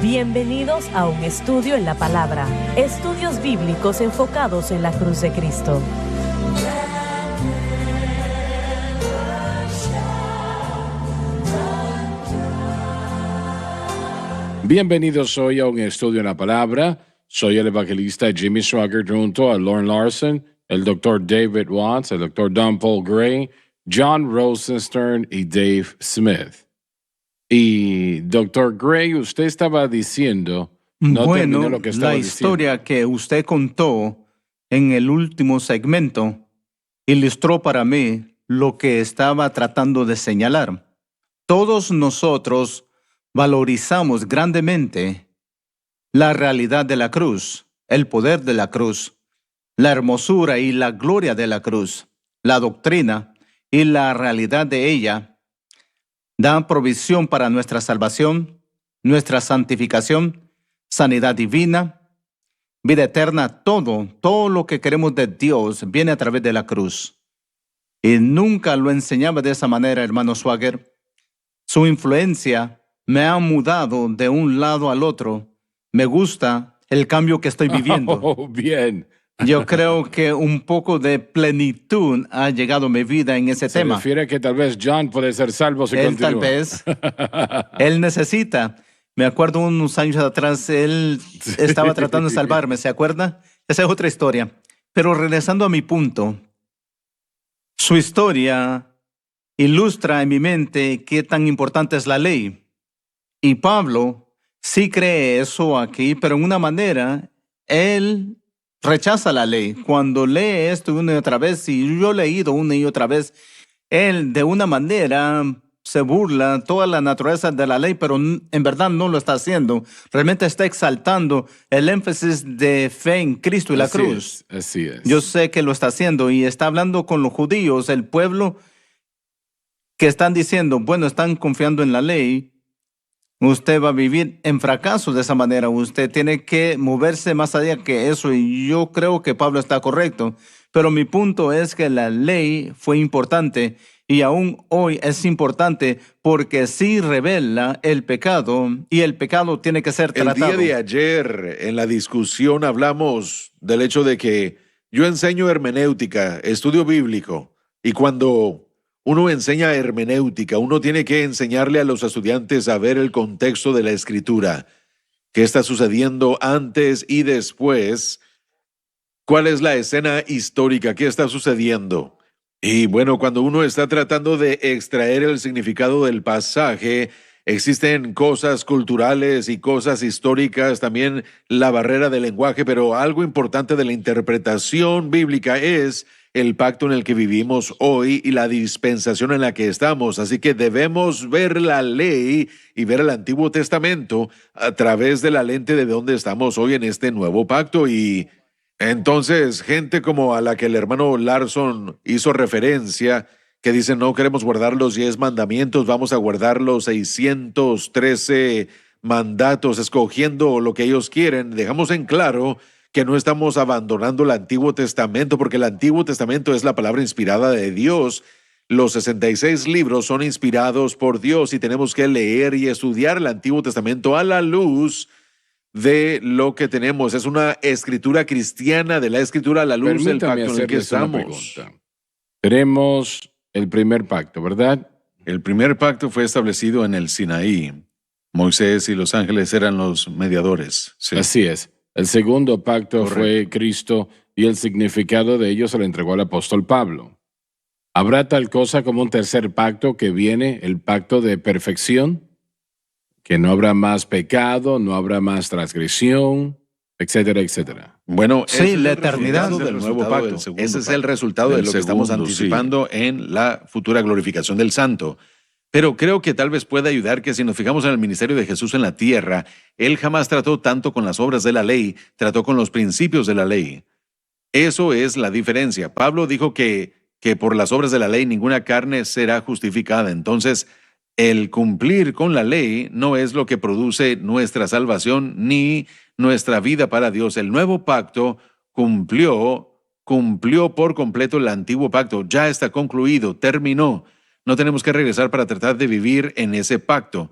Bienvenidos a un estudio en la palabra. Estudios bíblicos enfocados en la cruz de Cristo. Bienvenidos hoy a un estudio en la palabra. Soy el evangelista Jimmy Swaggart junto a Lauren Larson, el Dr. David Watts, el Dr. Don Paul Gray, John Rosenstern y Dave Smith. Y Dr. Gray, usted estaba diciendo, terminó lo que estaba la historia que usted contó en el último segmento ilustró para mí lo que estaba tratando de señalar. Todos nosotros valorizamos grandemente la realidad de la cruz, el poder de la cruz, la hermosura y la gloria de la cruz, la doctrina y la realidad de ella. Dan provisión para nuestra salvación, nuestra santificación, sanidad divina, vida eterna. Todo lo que queremos de Dios viene a través de la cruz. Y nunca lo enseñaba de esa manera, hermano Swaggart. Su influencia me ha mudado de un lado al otro. Me gusta el cambio que estoy viviendo. Oh, bien. Yo creo que un poco de plenitud ha llegado a mi vida en ese tema. Se refiere que tal vez John puede ser salvo si Él continúa. tal vez. Él necesita. Me acuerdo unos años atrás, él estaba tratando de salvarme, ¿se acuerda? Esa es otra historia. Pero regresando a mi punto, su historia ilustra en mi mente qué tan importante es la ley. Y Pablo sí cree eso aquí, pero en una manera, él rechaza la ley. Cuando lee esto una y otra vez, y yo he leído una y otra vez, él de una manera se burla toda la naturaleza de la ley, pero en verdad no lo está haciendo. Realmente está exaltando el énfasis de fe en Cristo y la cruz. Así es. Yo sé que lo está haciendo y está hablando con los judíos, el pueblo, que están diciendo, bueno, están confiando en la ley. Usted va a vivir en fracaso de esa manera. Usted tiene que moverse más allá que eso. Y yo creo que Pablo está correcto. Pero mi punto es que la ley fue importante y aún hoy es importante porque sí revela el pecado y el pecado tiene que ser tratado. El día de ayer en la discusión hablamos del hecho de que yo enseño hermenéutica, estudio bíblico, y cuando uno enseña hermenéutica, uno tiene que enseñarle a los estudiantes a ver el contexto de la escritura. ¿Qué está sucediendo antes y después? ¿Cuál es la escena histórica? ¿Qué está sucediendo? Y bueno, cuando uno está tratando de extraer el significado del pasaje, existen cosas culturales y cosas históricas, también la barrera del lenguaje, pero algo importante de la interpretación bíblica es el pacto en el que vivimos hoy y la dispensación en la que estamos. Así que debemos ver la ley y ver el Antiguo Testamento a través de la lente de donde estamos hoy en este nuevo pacto. Y entonces, gente como a la que el hermano Larson hizo referencia, que dicen no queremos guardar los 10 mandamientos, vamos a guardar los 613 mandatos, escogiendo lo que ellos quieren, dejamos en claro que no estamos abandonando el Antiguo Testamento, porque el Antiguo Testamento es la palabra inspirada de Dios. Los 66 libros son inspirados por Dios y tenemos que leer y estudiar el Antiguo Testamento a la luz de lo que tenemos. Es una escritura cristiana, de la escritura a la luz del pacto en el que estamos. Tenemos el primer pacto, ¿verdad? El primer pacto fue establecido en el Sinaí. Moisés y los ángeles eran los mediadores. Sí. Así es. El segundo pacto Correcto. fue Cristo y el significado de ello se lo entregó al apóstol Pablo. ¿Habrá tal cosa como un tercer pacto que viene, el pacto de perfección? Que no habrá más pecado, no habrá más transgresión, etcétera, etcétera. Bueno, Sí, ese la es el eternidad resultado del nuevo pacto. Ese es el resultado de lo que estamos anticipando en la futura glorificación del santo. Pero creo que tal vez pueda ayudar que si nos fijamos en el ministerio de Jesús en la tierra, Él jamás trató tanto con las obras de la ley, trató con los principios de la ley. Eso es la diferencia. Pablo dijo que por las obras de la ley ninguna carne será justificada. Entonces, el cumplir con la ley no es lo que produce nuestra salvación ni nuestra vida para Dios. El nuevo pacto cumplió por completo el antiguo pacto. Ya está concluido, terminó. No tenemos que regresar para tratar de vivir en ese pacto.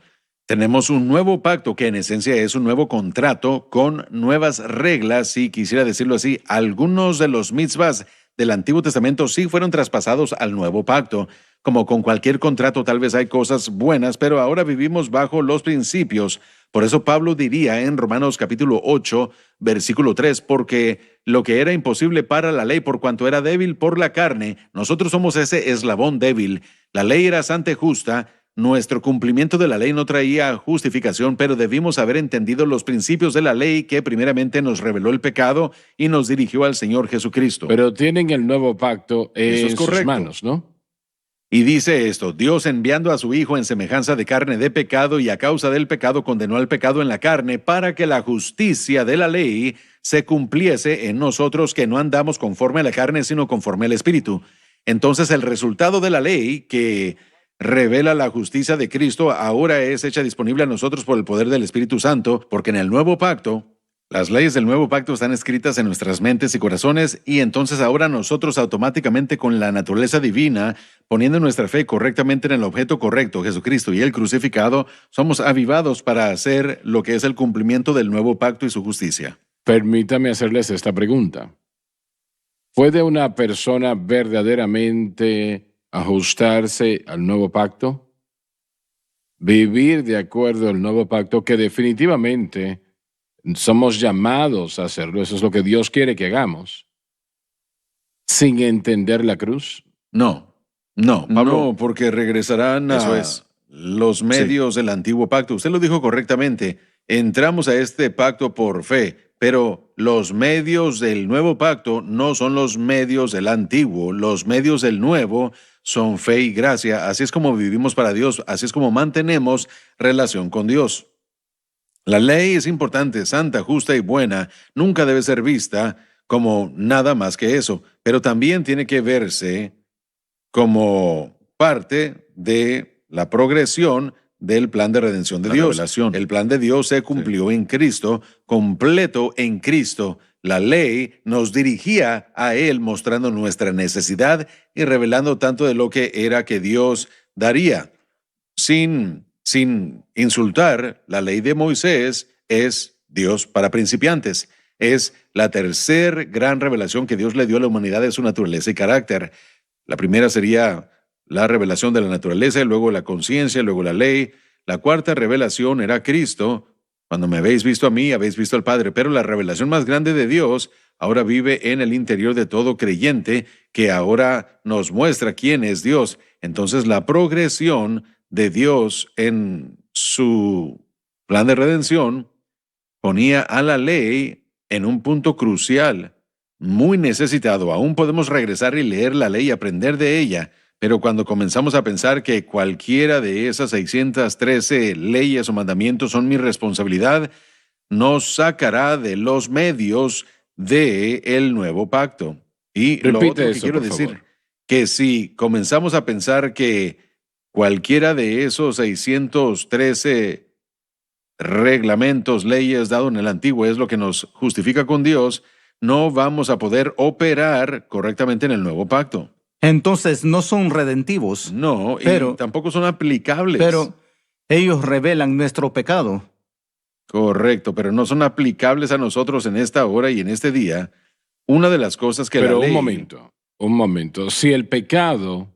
Tenemos un nuevo pacto que en esencia es un nuevo contrato con nuevas reglas, si quisiera decirlo así. Algunos de los mitzvahs del Antiguo Testamento sí fueron traspasados al nuevo pacto. Como con cualquier contrato, tal vez hay cosas buenas, pero ahora vivimos bajo los principios. Por eso Pablo diría en Romanos capítulo 8, versículo 3, porque lo que era imposible para la ley por cuanto era débil por la carne, nosotros somos ese eslabón débil. La ley era santa y justa. Nuestro cumplimiento de la ley no traía justificación, pero debimos haber entendido los principios de la ley que primeramente nos reveló el pecado y nos dirigió al Señor Jesucristo. Pero tienen el nuevo pacto Eso es en sus correcto. manos, ¿no? Y dice esto: Dios, enviando a su Hijo en semejanza de carne de pecado y a causa del pecado condenó al pecado en la carne para que la justicia de la ley se cumpliese en nosotros, que no andamos conforme a la carne sino conforme al Espíritu. Entonces el resultado de la ley que revela la justicia de Cristo ahora es hecha disponible a nosotros por el poder del Espíritu Santo, porque en el nuevo pacto, las leyes del nuevo pacto están escritas en nuestras mentes y corazones, y entonces ahora nosotros automáticamente con la naturaleza divina, poniendo nuestra fe correctamente en el objeto correcto, Jesucristo y el crucificado, somos avivados para hacer lo que es el cumplimiento del nuevo pacto y su justicia. Permítame hacerles esta pregunta. ¿Puede una persona verdaderamente ajustarse al nuevo pacto? Vivir de acuerdo al nuevo pacto, que definitivamente somos llamados a hacerlo. Eso es lo que Dios quiere que hagamos. Sin entender la cruz. No, Pablo, No. porque regresarán Eso a es. los medios del antiguo pacto. Usted lo dijo correctamente. Entramos a este pacto por fe, pero los medios del nuevo pacto no son los medios del antiguo. Los medios del nuevo son fe y gracia. Así es como vivimos para Dios. Así es como mantenemos relación con Dios. La ley es importante, santa, justa y buena. Nunca debe ser vista como nada más que eso, pero también tiene que verse como parte de la progresión del plan de redención de La Dios. revelación. El plan de Dios se cumplió en Cristo, completo en Cristo. La ley nos dirigía a Él, mostrando nuestra necesidad y revelando tanto de lo que era que Dios daría. Sin insultar, la ley de Moisés es Dios para principiantes. Es la tercera gran revelación que Dios le dio a la humanidad de su naturaleza y carácter. La primera sería la revelación de la naturaleza, y luego la conciencia, luego la ley. La cuarta revelación era Cristo. Cuando me habéis visto a mí, habéis visto al Padre. Pero la revelación más grande de Dios ahora vive en el interior de todo creyente, que ahora nos muestra quién es Dios. Entonces la progresión de Dios en su plan de redención ponía a la ley en un punto crucial, muy necesitado. Aún podemos regresar y leer la ley y aprender de ella, pero cuando comenzamos a pensar que cualquiera de esas 613 leyes o mandamientos son mi responsabilidad, nos sacará de los medios del nuevo pacto. Y lo Repite otro que eso, quiero por decir, favor. que si comenzamos a pensar que cualquiera de esos 613 reglamentos, leyes dados en el Antiguo es lo que nos justifica con Dios, no vamos a poder operar correctamente en el nuevo pacto. Entonces no son redentivos, No, y Pero- tampoco son aplicables. pero ellos revelan nuestro pecado. Correcto, pero no son aplicables a nosotros en esta hora y en este día. Una de las cosas que Pero la ley... un momento. Si el pecado,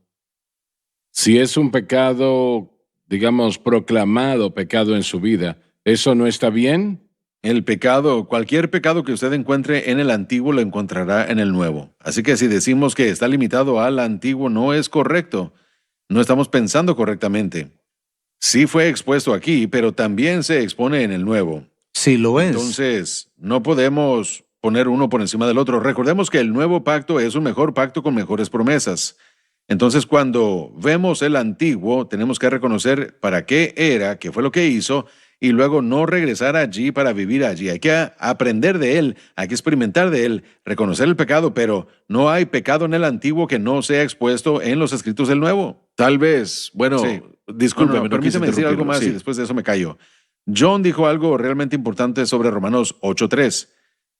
si es un pecado, digamos, proclamado pecado en su vida, ¿eso no está bien? El pecado, cualquier pecado que usted encuentre en el antiguo lo encontrará en el nuevo. Así que si decimos que está limitado al antiguo, no es correcto. No estamos pensando correctamente. Sí fue expuesto aquí, pero también se expone en el nuevo. Sí lo es. Entonces, no podemos poner uno por encima del otro. Recordemos que el nuevo pacto es un mejor pacto con mejores promesas. Entonces, cuando vemos el antiguo, tenemos que reconocer para qué era, qué fue lo que hizo, y luego no regresar allí para vivir allí. Hay que aprender de él, hay que experimentar de él, reconocer el pecado, pero no hay pecado en el antiguo que no sea expuesto en los escritos del nuevo. Tal vez, bueno, Sí. discúlpeme, No, permíteme decir algo más sí. y después de eso me callo. John dijo algo realmente importante sobre Romanos 8:3,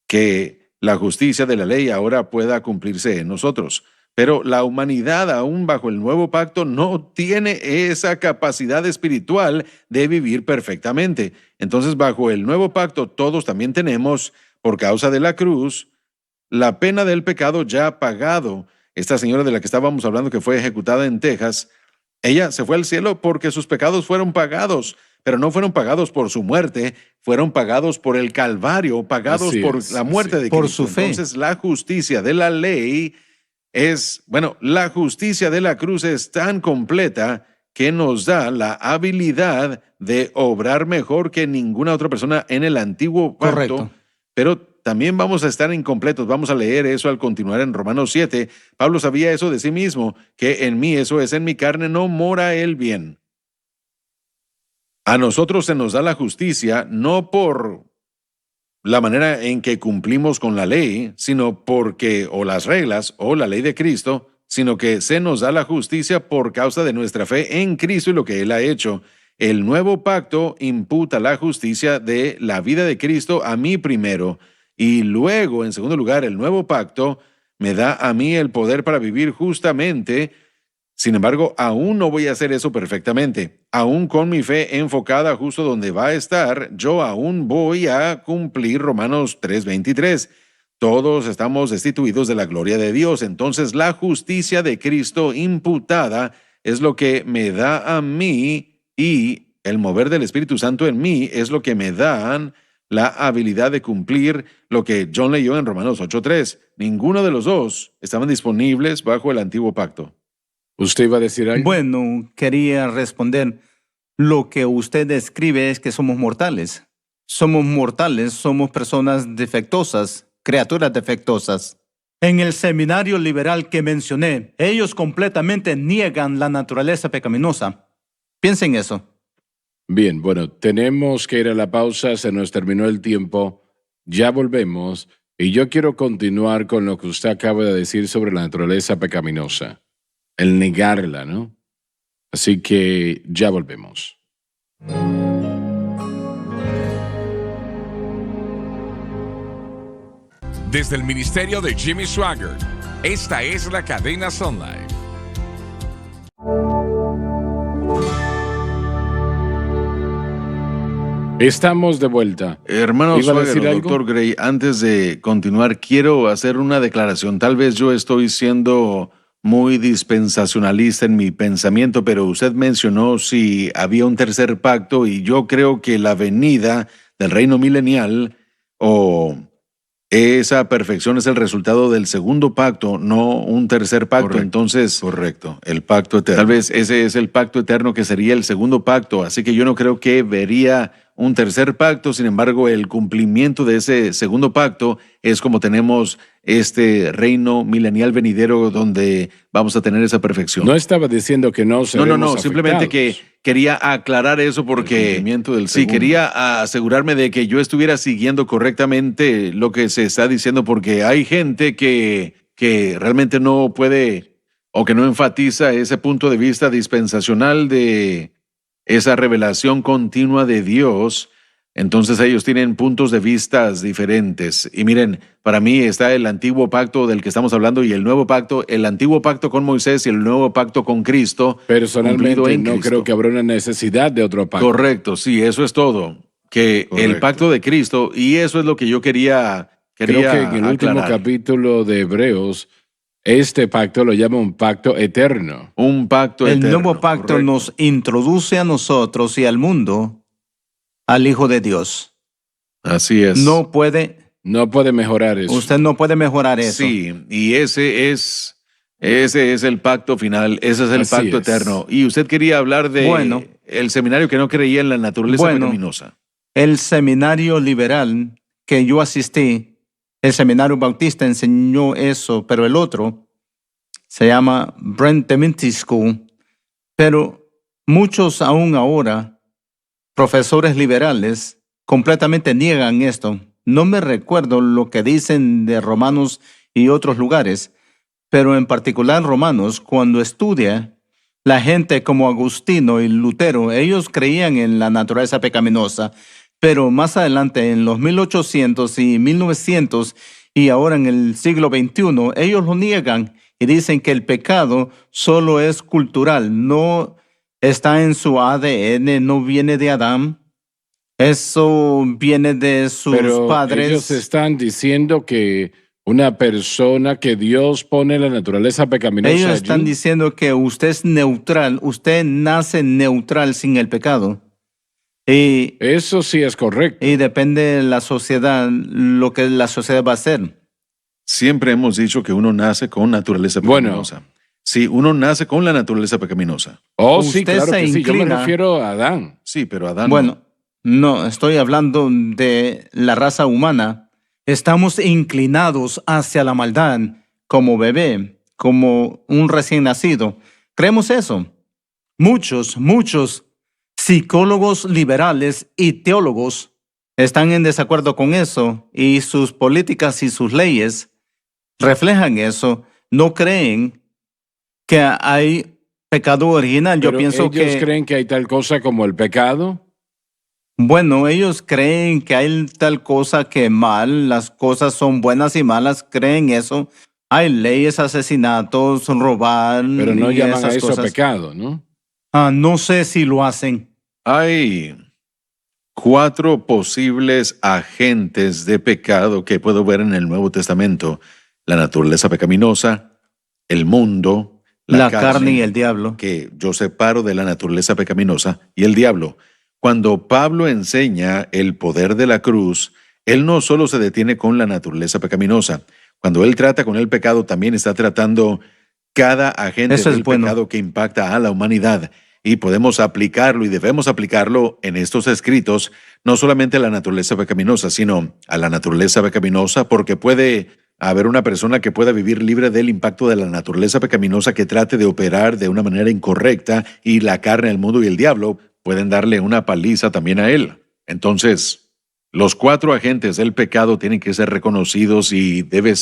que la justicia de la ley ahora pueda cumplirse en nosotros. Pero la humanidad, aún bajo el nuevo pacto, no tiene esa capacidad espiritual de vivir perfectamente. Entonces, bajo el nuevo pacto, todos también tenemos, por causa de la cruz, la pena del pecado ya pagado. Esta señora de la que estábamos hablando, que fue ejecutada en Texas, ella se fue al cielo porque sus pecados fueron pagados, pero no fueron pagados por su muerte, fueron pagados por el Calvario, pagados Así por es, la muerte así de es. Por Cristo. su fe. Entonces, la justicia de la ley la justicia de la cruz es tan completa que nos da la habilidad de obrar mejor que ninguna otra persona en el antiguo pacto. Correcto. Pero también vamos a estar incompletos. Vamos a leer eso al continuar en Romanos 7. Pablo sabía eso de sí mismo, que en mí, eso es, en mi carne, no mora el bien. A nosotros se nos da la justicia no por la manera en que cumplimos con la ley, sino porque, o las reglas, o la ley de Cristo, sino que se nos da la justicia por causa de nuestra fe en Cristo y lo que Él ha hecho. El nuevo pacto imputa la justicia de la vida de Cristo a mí primero, y luego, en segundo lugar, el nuevo pacto me da a mí el poder para vivir justamente. Sin embargo, aún no voy a hacer eso perfectamente. Aún con mi fe enfocada justo donde va a estar, yo aún voy a cumplir Romanos 3:23. Todos estamos destituidos de la gloria de Dios. Entonces, la justicia de Cristo imputada es lo que me da a mí, y el mover del Espíritu Santo en mí es lo que me dan la habilidad de cumplir lo que John leyó en Romanos 8:3. Ninguno de los dos estaban disponibles bajo el antiguo pacto. ¿Usted iba a decir algo? Bueno, quería responder. Lo que usted describe es que somos mortales. Somos mortales, somos personas defectuosas, criaturas defectuosas. En el seminario liberal que mencioné, ellos completamente niegan la naturaleza pecaminosa. Piensen eso. Bien, bueno, tenemos que ir a la pausa, se nos terminó el tiempo, ya volvemos, y yo quiero continuar con lo que usted acaba de decir sobre la naturaleza pecaminosa, el negarla, ¿no? Así que ya volvemos. Desde el ministerio de Jimmy Swaggart, esta es la cadena Sun Life. Estamos de vuelta. Hermano ¿Iba a Swaggart, decir algo? doctor Gray, antes de continuar, quiero hacer una declaración. Tal vez yo estoy siendo muy dispensacionalista en mi pensamiento, pero usted mencionó si había un tercer pacto, y yo creo que la venida del reino milenial o esa perfección es el resultado del segundo pacto, no un tercer pacto. Correcto. Entonces, correcto, el pacto eterno. Tal vez ese es el pacto eterno que sería el segundo pacto, así que yo no creo que vería un tercer pacto. Sin embargo, el cumplimiento de ese segundo pacto es como tenemos este reino milenial venidero donde vamos a tener esa perfección. No estaba diciendo que no seremos No, simplemente que afectados. quería aclarar eso porque cumplimiento del sí, segundo. quería asegurarme de que yo estuviera siguiendo correctamente lo que se está diciendo, porque hay gente que realmente no puede o que no enfatiza ese punto de vista dispensacional de esa revelación continua de Dios. Entonces ellos tienen puntos de vista diferentes. Y miren, para mí está el antiguo pacto del que estamos hablando y el nuevo pacto, el antiguo pacto con Moisés y el nuevo pacto con Cristo. Personalmente cumplido en no Cristo. creo que habrá una necesidad de otro pacto. Correcto, sí, eso es todo. Que el Correcto. pacto de Cristo, y eso es lo que yo quería Creo que en el último aclarar. capítulo de Hebreos, este pacto lo llama un pacto eterno. Un pacto El eterno. nuevo pacto correcto. nos introduce a nosotros y al mundo al Hijo de Dios. Así es. No puede, No puede mejorar eso. usted no puede mejorar eso. Sí, y ese es el pacto final, ese es el Así pacto es. eterno. Y usted quería hablar de Bueno. el seminario que no creía en la naturaleza Bueno. pecaminosa. El seminario liberal que yo asistí, el seminario bautista enseñó eso, pero el otro se llama Brent Divinity School. Pero muchos aún ahora, profesores liberales, completamente niegan esto. No me recuerdo lo que dicen de Romanos y otros lugares, pero en particular Romanos, cuando estudia, la gente como Agustino y Lutero, ellos creían en la naturaleza pecaminosa, pero más adelante, en los 1800 y 1900 y ahora en el siglo XXI, ellos lo niegan y dicen que el pecado solo es cultural, no está en su ADN, no viene de Adán. Eso viene de sus Pero padres. ellos están diciendo que una persona que Dios pone en la naturaleza pecaminosa Ellos están allí, diciendo que usted es neutral, usted nace neutral sin el pecado. Y eso sí es correcto. depende de la sociedad, lo que la sociedad va a hacer. Siempre hemos dicho que uno nace con naturaleza Bueno. pecaminosa. Sí, uno nace con la naturaleza pecaminosa. Oh, sí, Usted claro se que sí. Yo me inclina- refiero a Adán. Sí, pero Adán Bueno, no, estoy hablando de la raza humana. Estamos inclinados hacia la maldad como bebé, como un recién nacido. ¿Creemos eso? Muchos psicólogos liberales y teólogos están en desacuerdo con eso y sus políticas y sus leyes reflejan eso. No creen que hay pecado original. Yo Pero pienso ellos que... creen que hay tal cosa como el pecado. Bueno, ellos creen que hay tal cosa que mal, las cosas son buenas y malas, creen eso. Hay leyes, asesinatos, robar Pero no y llaman a esas eso cosas. pecado, ¿no? No sé si lo hacen. hay 4 posibles agentes de pecado que puedo ver en el Nuevo Testamento: la naturaleza pecaminosa, el mundo, La carne y el diablo. que yo separo de la naturaleza pecaminosa, y el diablo. Cuando Pablo enseña el poder de la cruz, él no solo se detiene con la naturaleza pecaminosa. Cuando él trata con el pecado, también está tratando cada agente Eso es del bueno. pecado que impacta a la humanidad. Y podemos aplicarlo y debemos aplicarlo en estos escritos, no solamente a la naturaleza pecaminosa, sino a la naturaleza pecaminosa, porque puede haber una persona que pueda vivir libre del impacto de la naturaleza pecaminosa que trate de operar de una manera incorrecta, y la carne, el mundo y el diablo pueden darle una paliza también a él. Entonces, los 4 agentes del pecado tienen que ser reconocidos y debe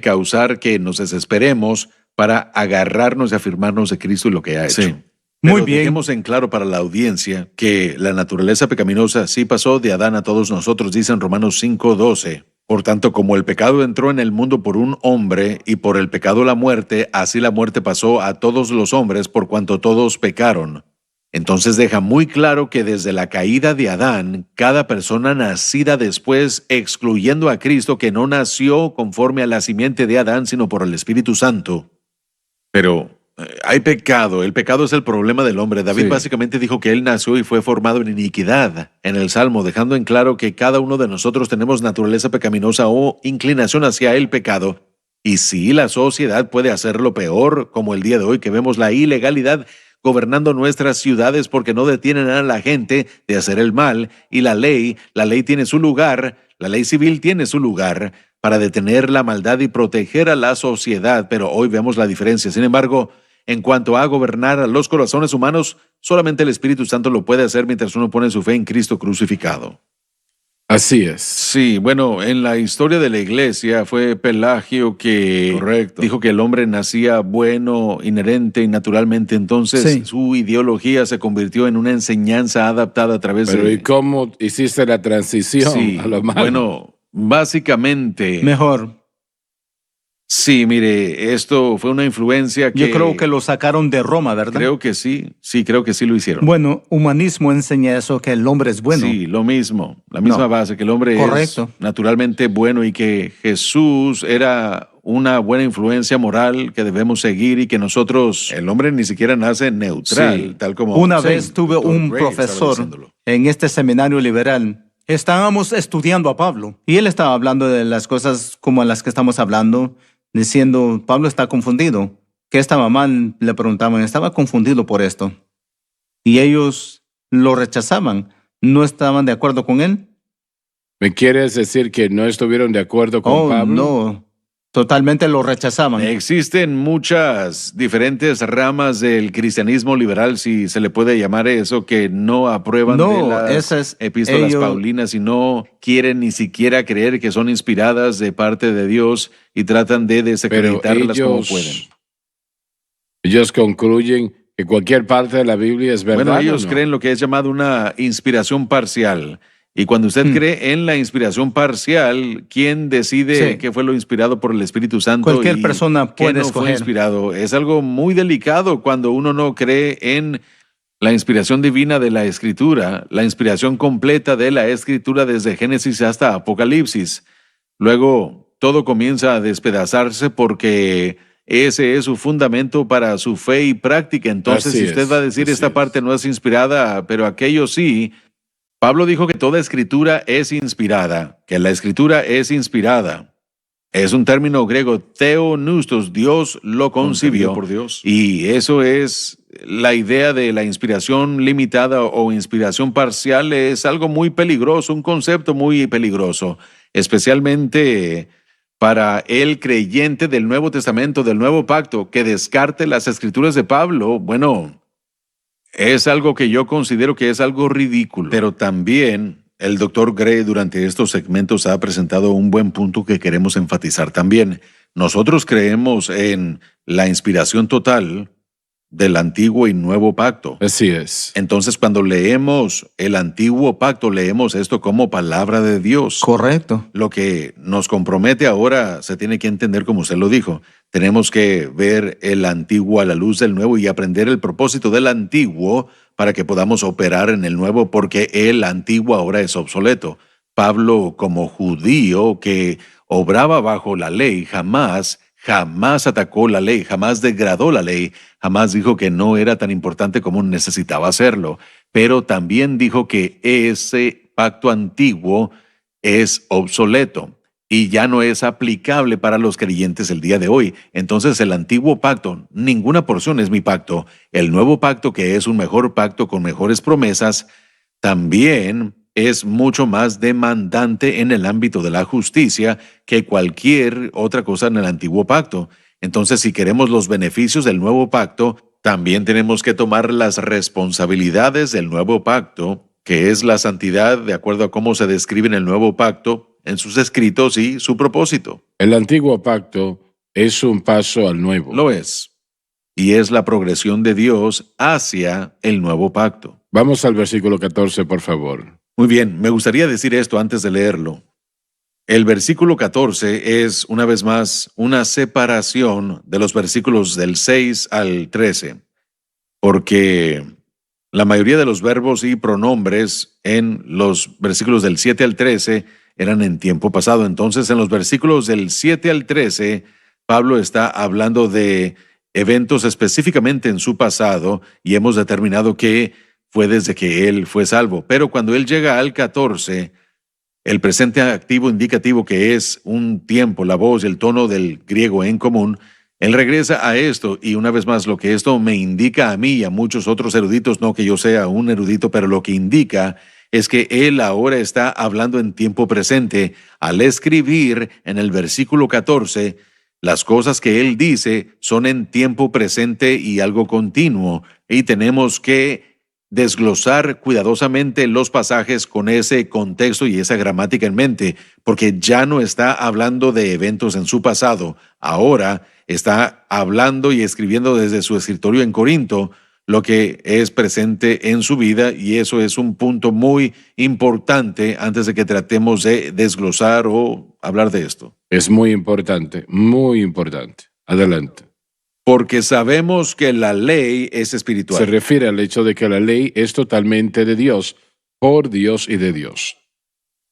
causar que nos desesperemos para agarrarnos y afirmarnos de Cristo y lo que ha hecho. Sí. Pero Muy bien. dejemos en claro para la audiencia que la naturaleza pecaminosa sí pasó de Adán a todos nosotros, dice en Romanos 5:12. Por tanto, como el pecado entró en el mundo por un hombre, y por el pecado la muerte, así la muerte pasó a todos los hombres por cuanto todos pecaron. Entonces deja muy claro que desde la caída de Adán, cada persona nacida después, excluyendo a Cristo, que no nació conforme a la simiente de Adán, sino por el Espíritu Santo. Pero hay pecado. El pecado es el problema del hombre. David Sí. básicamente dijo que él nació y fue formado en iniquidad en el Salmo, dejando en claro que cada uno de nosotros tenemos naturaleza pecaminosa o inclinación hacia el pecado. Y sí, la sociedad puede hacerlo peor, como el día de hoy que vemos la ilegalidad gobernando nuestras ciudades porque no detienen a la gente de hacer el mal, y la ley tiene su lugar, la ley civil tiene su lugar para detener la maldad y proteger a la sociedad, pero hoy vemos la diferencia. Sin embargo, en cuanto a gobernar a los corazones humanos, solamente el Espíritu Santo lo puede hacer mientras uno pone su fe en Cristo crucificado. Así es. Sí, bueno, en la historia de la iglesia fue Pelagio que Correcto. dijo que el hombre nacía bueno, inherente y naturalmente. Entonces Sí. su ideología se convirtió en una enseñanza adaptada a través Pero de... ¿y cómo hiciste la transición Sí, a lo malo? bueno, básicamente... Mejor. Sí, mire, esto fue una influencia que... Yo creo que lo sacaron de Roma, ¿verdad? Creo que sí, creo que sí lo hicieron. Bueno, humanismo enseña eso, que el hombre es bueno. Sí, lo mismo, la misma No. base, que el hombre Correcto. es naturalmente bueno y que Jesús era una buena influencia moral que debemos seguir, y que nosotros, el hombre ni siquiera nace neutral, Sí. tal como... Una Sí, vez tuve Dr. un Gray estaba profesor diciéndolo. en este seminario liberal. Estábamos estudiando a Pablo y él estaba hablando de las cosas como las que estamos hablando, diciendo, Pablo está confundido. ¿Qué estaba mal? Le preguntaban, estaba confundido por esto. Y ellos lo rechazaban, no estaban de acuerdo con él. ¿Me quieres decir que no estuvieron de acuerdo con Pablo? No, totalmente lo rechazaban. Existen muchas diferentes ramas del cristianismo liberal, si se le puede llamar eso, que no aprueban No, de las esas- epístolas ellos- paulinas y no quieren ni siquiera creer que son inspiradas de parte de Dios, y tratan de Pero desacreditarlas como pueden. ellos concluyen que cualquier parte de la Biblia es verdad. Bueno, ¿o ellos no? creen lo que es llamado una inspiración parcial, Y cuando usted Mm. cree en la inspiración parcial, ¿quién decide Sí. qué fue lo inspirado por el Espíritu Santo Cualquier y persona qué puede no fue escoger. inspirado? Es algo muy delicado cuando uno no cree en la inspiración divina de la Escritura, la inspiración completa de la Escritura desde Génesis hasta Apocalipsis. Luego, todo comienza a despedazarse porque ese es su fundamento para su fe y práctica. Entonces, Así si usted va a es, decir así esta parte es. no es inspirada, pero aquello sí, Pablo dijo que toda escritura es inspirada, que la escritura es inspirada. Es un término griego, theopneustos, Dios lo concibió por Dios. y eso es la idea de la inspiración limitada o inspiración parcial. Es algo muy peligroso, un concepto muy peligroso, especialmente para el creyente del Nuevo Testamento, del Nuevo Pacto, que descarte las escrituras de Pablo. Bueno, es algo que yo considero que es algo ridículo. Pero también el doctor Gray durante estos segmentos ha presentado un buen punto que queremos enfatizar también. Nosotros creemos en la inspiración total del Antiguo y Nuevo Pacto. Así es. Entonces, cuando leemos el Antiguo Pacto, leemos esto como palabra de Dios. Correcto. Lo que nos compromete ahora se tiene que entender como usted lo dijo. Tenemos que ver el antiguo a la luz del nuevo y aprender el propósito del antiguo para que podamos operar en el nuevo, porque el antiguo ahora es obsoleto. Pablo, como judío que obraba bajo la ley, jamás atacó la ley, jamás degradó la ley, jamás dijo que no era tan importante como necesitaba hacerlo, pero también dijo que ese pacto antiguo es obsoleto y ya no es aplicable para los creyentes el día de hoy. Entonces el antiguo pacto, ninguna porción es mi pacto. El nuevo pacto, que es un mejor pacto con mejores promesas, también es mucho más demandante en el ámbito de la justicia que cualquier otra cosa en el antiguo pacto. Entonces, si queremos los beneficios del nuevo pacto, también tenemos que tomar las responsabilidades del nuevo pacto, que es la santidad de acuerdo a cómo se describe en el nuevo pacto, en sus escritos y su propósito. El antiguo pacto es un paso al nuevo. Lo es. Y es la progresión de Dios hacia el nuevo pacto. Vamos al versículo 14, por favor. Muy bien, me gustaría decir esto antes de leerlo. El versículo 14 es, una vez más, una separación de los versículos del 6 al 13, porque la mayoría de los verbos y pronombres en los versículos del 7 al 13 eran en tiempo pasado. Entonces, en los versículos del 7 al 13, Pablo está hablando de eventos específicamente en su pasado y hemos determinado que fue desde que él fue salvo. Pero cuando él llega al 14, el presente activo indicativo, que es un tiempo, la voz y el tono del griego en común, él regresa a esto y una vez más lo que esto me indica a mí y a muchos otros eruditos, no que yo sea un erudito, pero lo que indica es que él ahora está hablando en tiempo presente al escribir en el versículo 14. Las cosas que él dice son en tiempo presente y algo continuo, y tenemos que desglosar cuidadosamente los pasajes con ese contexto y esa gramática en mente, porque ya no está hablando de eventos en su pasado, ahora está hablando y escribiendo desde su escritorio en Corinto lo que es presente en su vida, y eso es un punto muy importante antes de que tratemos de desglosar o hablar de esto. Es muy importante, muy importante. Adelante. Porque sabemos que la ley es espiritual. Se refiere al hecho de que la ley es totalmente de Dios, por Dios y de Dios.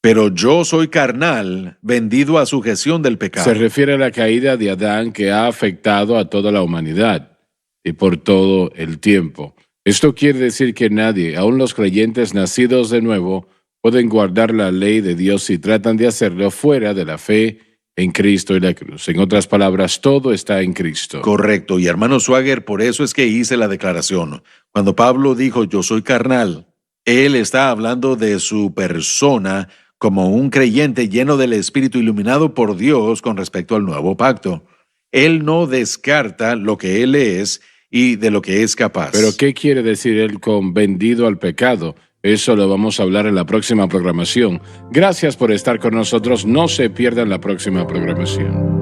Pero yo soy carnal, vendido a sujeción del pecado. Se refiere a la caída de Adán que ha afectado a toda la humanidad y por todo el tiempo. Esto quiere decir que nadie, aun los creyentes nacidos de nuevo, pueden guardar la ley de Dios si tratan de hacerlo fuera de la fe en Cristo y la cruz. En otras palabras, todo está en Cristo. Correcto. Y hermano Swagger, por eso es que hice la declaración. Cuando Pablo dijo yo soy carnal, él está hablando de su persona como un creyente lleno del Espíritu, iluminado por Dios con respecto al nuevo pacto. Él no descarta lo que él es y de lo que es capaz. Pero ¿qué quiere decir él con vendido al pecado? Eso lo vamos a hablar en la próxima programación. Gracias por estar con nosotros. No se pierdan la próxima programación.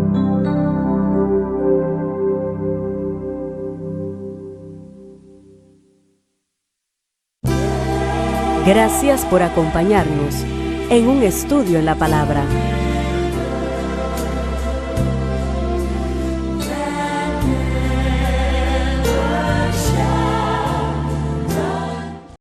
Gracias por acompañarnos en un estudio en la palabra.